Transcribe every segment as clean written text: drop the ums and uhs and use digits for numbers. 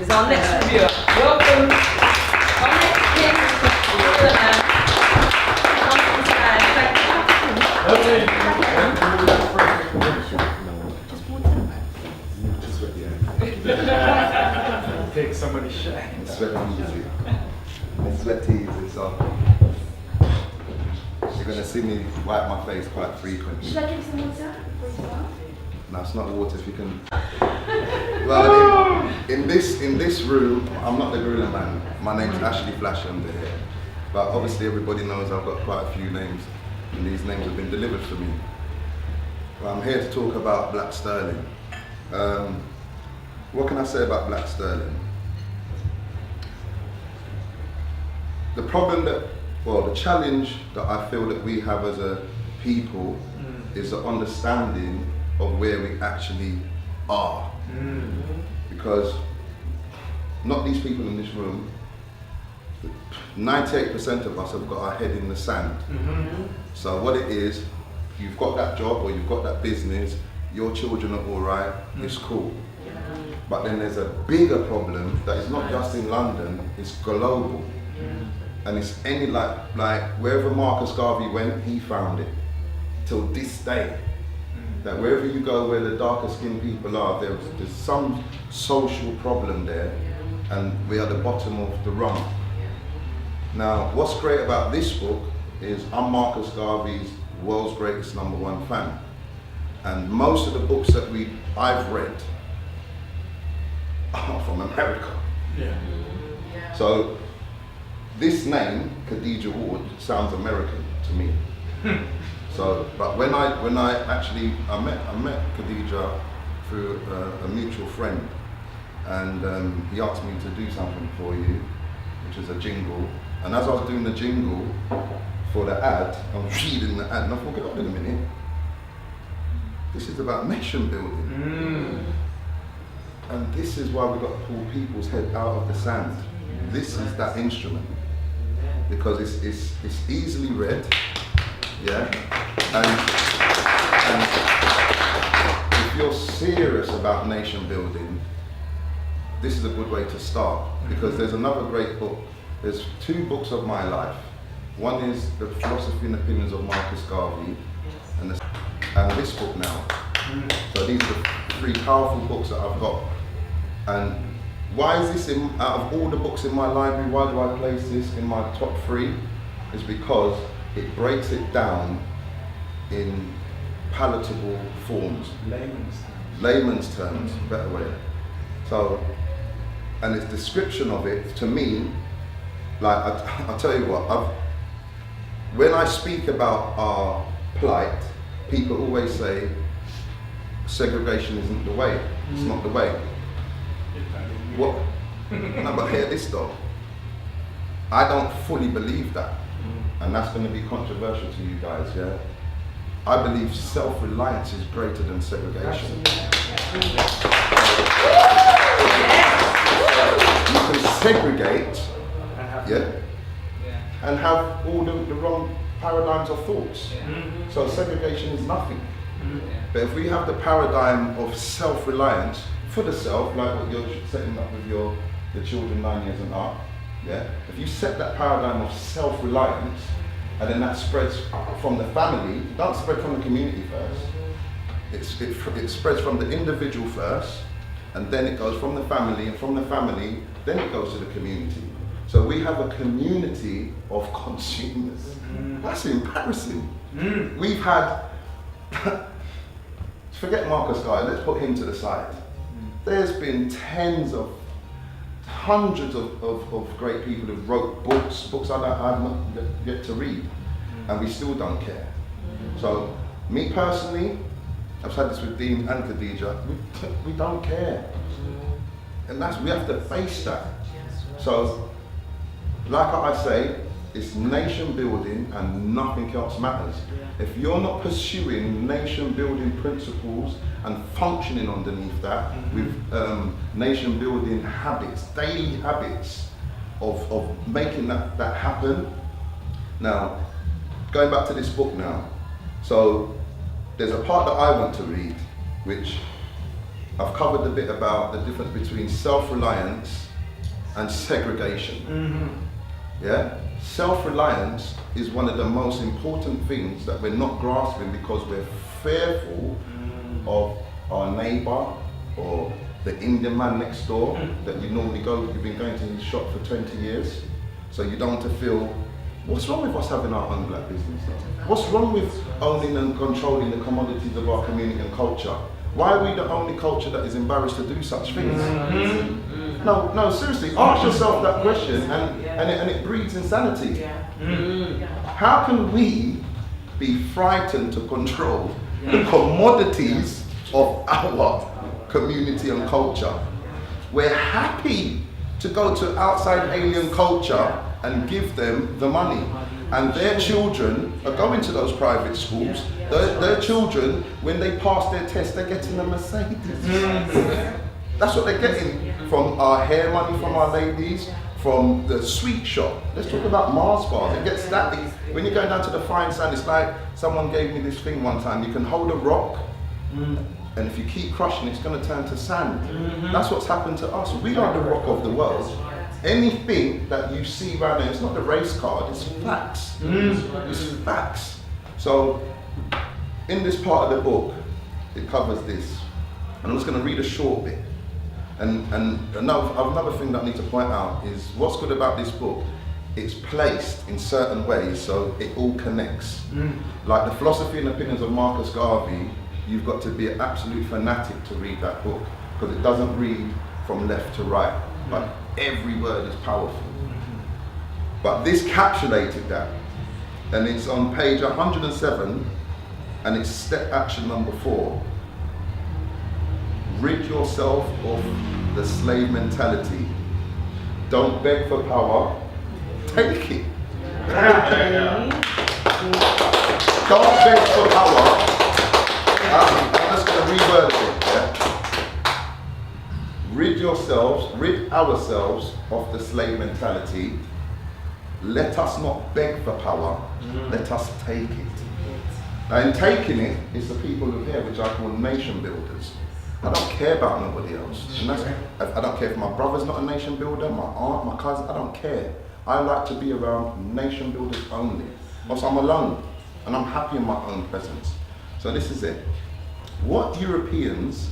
is our next reviewer. Welcome. Our next king Take somebody's shine. It's very easy. It's very easy, so you're going to see me wipe my face quite frequently. Should I give you some water before you start? No, it's not water if you can. Well, in this room, I'm not the gorilla man. My name's Ashley Flash under here. But obviously everybody knows I've got quite a few names, and these names have been delivered for me. Well, I'm here to talk about Black Sterling. What can I say about Black Sterling? The problem the challenge that I feel that we have as a people is the understanding of where we actually are. Because not these people in this room, 98% of us have got our head in the sand. So what it is, you've got that job or you've got that business, your children are all right, it's cool. But then there's a bigger problem that is not just in London, it's global. And it's any like wherever Marcus Garvey went, he found it. Till this day. That wherever you go where the darker skinned people are, there's some social problem there, and we are the bottom of the rung. Now, what's great about this book is I'm Marcus Garvey's world's greatest #1 fan. And most of the books that I've read are from America. So this name, Khadija Ward, sounds American to me. So, but when I met Khadija through a mutual friend, and he asked me to do something for you, which is a jingle. And as I was doing the jingle for the ad, I was reading the ad, and I thought, hold on a minute, this is about nation building. And this is why we've got to pull people's head out of the sand. This is that instrument. Because it's easily read, yeah? And if you're serious about nation building, this is a good way to start. Because there's another great book. There's 2 books of my life. One is The Philosophy and Opinions of Marcus Garvey, and this book now. So these are the 3 powerful books that I've got. And why is this out of all the books in my library, why do I place this in my top 3? Is because it breaks it down in palatable forms. Layman's terms, better way. So, and its description of it, to me, like I'll tell you what, when I speak about our plight, people always say, segregation isn't the way, it's not the way. What? No, but hear this though. I don't fully believe that. And that's going to be controversial to you guys, yeah? I believe self-reliance is greater than segregation. You can segregate, yeah? And have all the wrong paradigms of thoughts. So segregation is nothing. But if we have the paradigm of self-reliance, for the self, like what you're setting up with your children 9 years and up, yeah? If you set that paradigm of self-reliance, and then that spreads from the family, it doesn't spread from the community first. It spreads from the individual first, and then it goes from the family, and from the family, then it goes to the community. So we have a community of consumers. That's embarrassing. We've had, forget Marcus Garvey, let's put him to the side. There's been hundreds of great people who wrote books I've not yet to read, and we still don't care. So, me personally, I've said this with Dean and Khadija, we don't care. And we have to face that. So, like I say, it's nation building and nothing else matters. If you're not pursuing nation building principles and functioning underneath that with nation building habits, daily habits of making that happen. Now, going back to this book now, so there's a part that I want to read, which I've covered a bit about the difference between self-reliance and segregation. Yeah? Self-reliance is one of the most important things that we're not grasping because we're fearful of our neighbour or the Indian man next door that you normally you've been going to his shop for 20 years. So you don't want to feel, what's wrong with us having our own black business though? What's wrong with owning and controlling the commodities of our community and culture? Why are we the only culture that is embarrassed to do such things? No, seriously, ask yourself that question and it breeds insanity. How can we be frightened to control the commodities of our community and culture? We're happy to go to outside alien culture and give them the money. And their children are going to those private schools. Their children, when they pass their test, they're getting a Mercedes. That's what they're getting from our hair money, from our ladies, from the sweet shop. Let's talk about Mars bars. It gets that. When you're going down to the fine sand, it's like someone gave me this thing one time. You can hold a rock, and if you keep crushing, it's going to turn to sand. That's what's happened to us. We are the rock of the world. Anything that you see around there, it's not the race card, it's facts. It's facts. So, in this part of the book, it covers this. And I'm just going to read a short bit. And another thing that I need to point out is what's good about this book, it's placed in certain ways so it all connects. Like the Philosophy and Opinions of Marcus Garvey, you've got to be an absolute fanatic to read that book because it doesn't read from left to right, but every word is powerful. But this capsulated that, and it's on page 107, and it's step action number 4. Rid yourself of the slave mentality. Don't beg for power, take it. Don't beg for power. I'm just going to reword it. Yeah? Rid ourselves of the slave mentality. Let us not beg for power, let us take it. Now in taking it, it's the people who are here, which I call nation builders. I don't care about nobody else. And I don't care if my brother's not a nation builder, my aunt, my cousin, I don't care. I like to be around nation builders only. Also, I'm alone, and I'm happy in my own presence. So this is it. What Europeans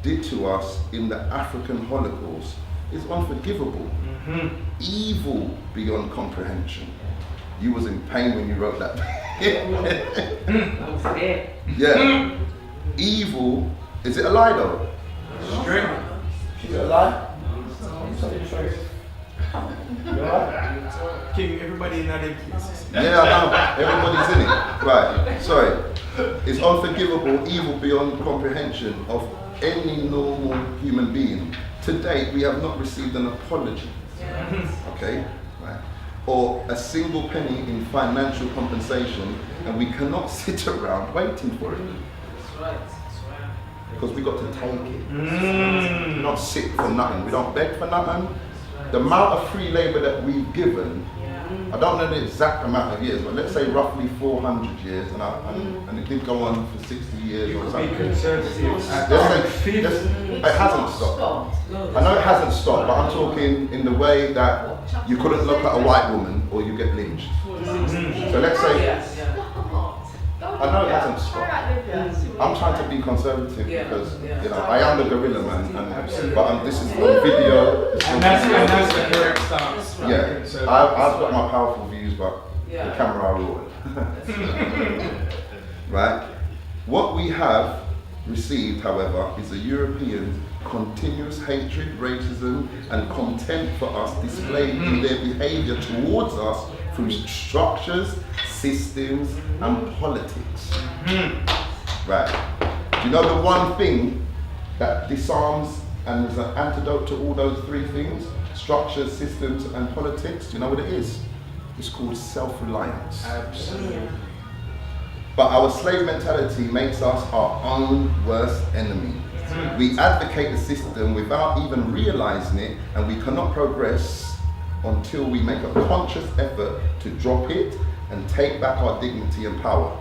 did to us in the African Holocaust is unforgivable. Evil beyond comprehension. You was in pain when you wrote that. Yeah. Evil. Is it a lie though? Straight. Is it a lie? You alright? King, everybody in that in, please. Yeah, I know. Everybody's in it. Right. Sorry. It's unforgivable, evil beyond comprehension of any normal human being. To date, we have not received an apology. Okay? Right. Or a single penny in financial compensation, and we cannot sit around waiting for it. That's right. Because we got to take it. We don't sit for nothing. We don't beg for nothing. The amount of free labour that we've given, I don't know the exact amount of years, but let's say roughly 400 years, and it did go on for 60 years or something. It hasn't stopped. I know it hasn't stopped, but I'm talking in the way that you couldn't look at a white woman or you get lynched. So let's say, I know it hasn't stopped. I'm trying to be conservative because you know I am the gorilla man, but this is on video. And that's the correct stance. Yeah, I've got my powerful views, but the camera are ruined. Right? What we have received, however, is a European continuous hatred, racism, and contempt for us displayed in their behaviour towards us through structures, systems, and politics. Right. Do you know the one thing that disarms and is an antidote to all those 3 things? Structures, systems, and politics. Do you know what it is? It's called self-reliance. Absolutely. But our slave mentality makes us our own worst enemy. We advocate the system without even realizing it, and we cannot progress until we make a conscious effort to drop it and take back our dignity and power.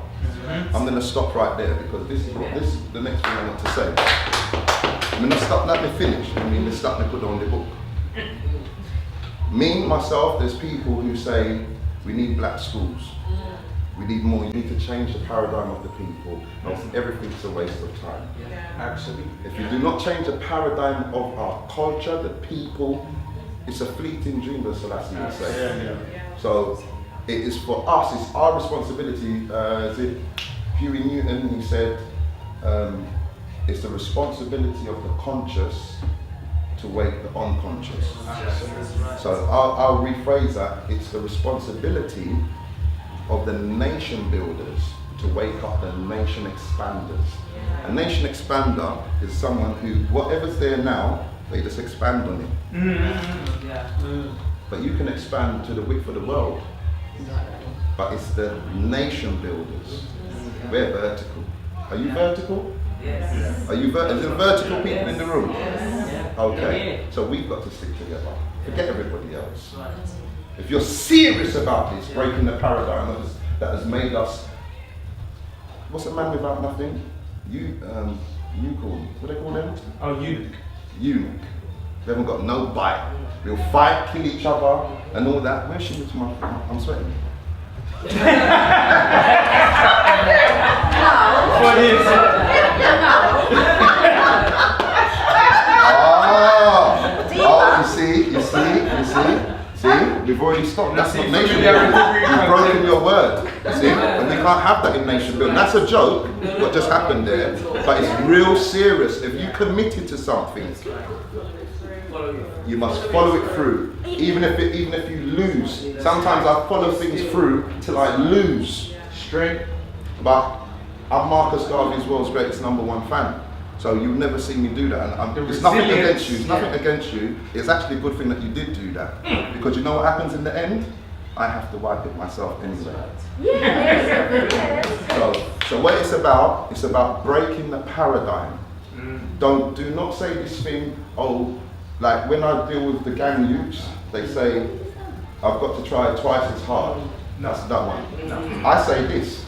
I'm going to stop right there because this is the next thing I want to say. I mean, let me finish. I mean, let's start to put on the book. Me, myself, there's people who say we need black schools. We need more. You need to change the paradigm of the people. Else everything's a waste of time. Actually. If you do not change the paradigm of our culture, the people, it's a fleeting dream, the Selassie would say. So it is for us, it's our responsibility. Is it Huey Newton? He said, it's the responsibility of the conscious to wake the unconscious. So I'll rephrase that. It's the responsibility of the nation builders to wake up the nation expanders. A nation expander is someone who, whatever's there now, they just expand on it. But you can expand to the width of the world. But it's the nation builders. We're vertical. Are you vertical? Yes. Are you is there vertical people in the room? Okay, so we've got to stick together. Forget everybody else. If you're serious about this, breaking the paradigm that has made us, what's a man without nothing? What do they call them? Oh, eunuch. Eunuch. We haven't got no bite. We'll fight, kill each other, and all that. Where's she with I'm sweating. What is See, we've already stopped. That's not nation building. You've broken your word. See, and we can't have that in nation building. That's a joke, what just happened there, but it's real serious. If you committed to something, you must follow it through. Even if you lose. Sometimes I follow things through till I lose. Straight. But I'm Marcus Garvey's world's greatest #1 fan. So you'll never see me do that. And it's nothing against you. It's nothing against you. It's actually a good thing that you did do that. Because you know what happens in the end? I have to wipe it myself anyway. So what it's about breaking the paradigm. Do not say this thing, like when I deal with the gang youths, they say, I've got to try it twice as hard. That's that one. No. I say this.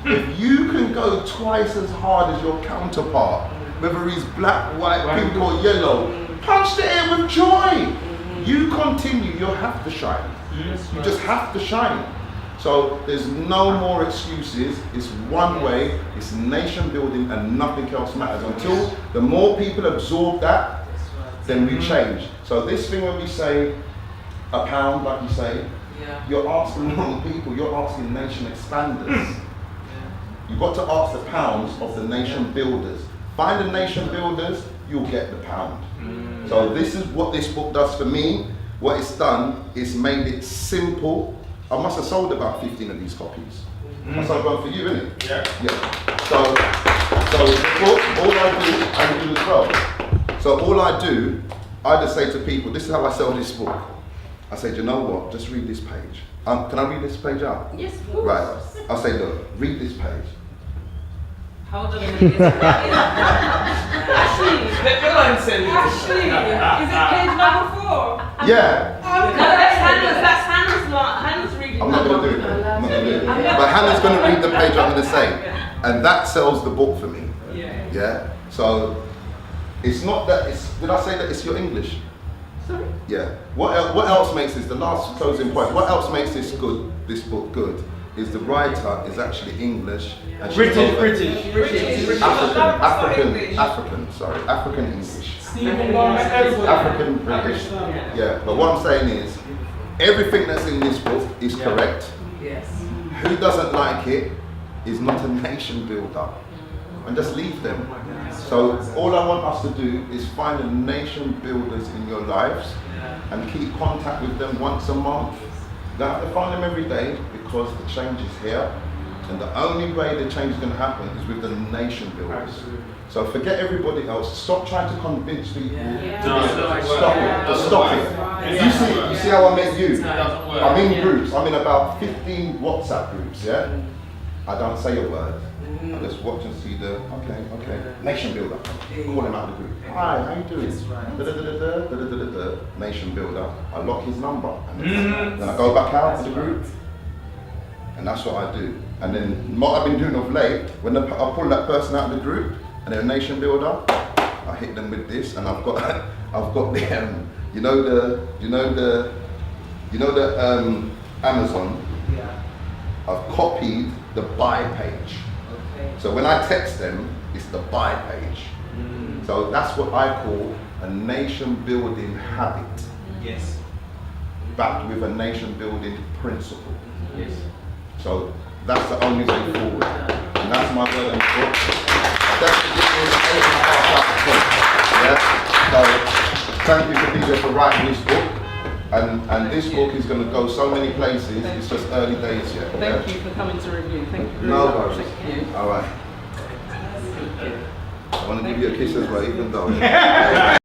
If you can go twice as hard as your counterpart, whether he's black, white, pink or yellow, punch the air with joy. You continue, you'll have to shine. You just have to shine. So there's no more excuses. It's one way, it's nation building and nothing else matters. Until the more people absorb that, then we change. So this thing when we say a pound, like you say, you're asking the wrong people, you're asking nation expanders. You've got to ask the pounds of the nation builders. Find the nation builders, you'll get the pound. So this is what this book does for me. What it's done is made it simple. I must have sold about 15 of these copies. I sold one for you, innit? Yeah. So the book, all I do, and you do as well. So all I do, I just say to people, this is how I sell this book. I say, do you know what? Just read this page. Can I read this page out? Yes, of course. Right. I'll say, look, read this page. Hold on a minute. Ashley, is it page number 4? Yeah. No, that's Hannah's reading. I'm not going to do it. But Hannah's going to read the page I'm going to say. And that sells the book for me. Yeah. So it's not that did I say that it's your English? Sorry? Yeah. What else makes this, the last closing point, what else makes this book good, is the writer is actually English. And British. African English. African British. Yeah, but what I'm saying is, everything that's in this book is correct. Yes. Who doesn't like it is not a nation builder. And just leave them. So all I want us to do is find the nation builders in your lives and keep contact with them once a month. You don't have to find them every day because the change is here. And the only way the change is going to happen is with the nation builders. So forget everybody else. Stop trying to convince people. Stop it. Just stop it. You see how I met you? I'm in groups. I'm in about 15 WhatsApp groups, yeah? I don't say a word. I just watch and see okay, nation builder. Call him out of the group. Hi, how you doing? Nation builder. I lock his number. And then I go back out to the group. And that's what I do. And then what I've been doing of late, when I pull that person out of the group, and they're a nation builder, I hit them with this, and I've got I've got the Amazon. Yeah. I've copied the buy page. Okay. So when I text them, it's the buy page. So that's what I call a nation building habit, Yes. backed with a nation building principle. Yes. So that's the only way forward. And that's my word and book. That's the difference, 8.5 out of 10. Yeah? So thank you to DJ for writing this book. And this book is going to go so many places, it's just early days yet. Thank you for coming to review. Thank you very No much. worries. Thank you. All right. I want to give you a kiss as well, even though.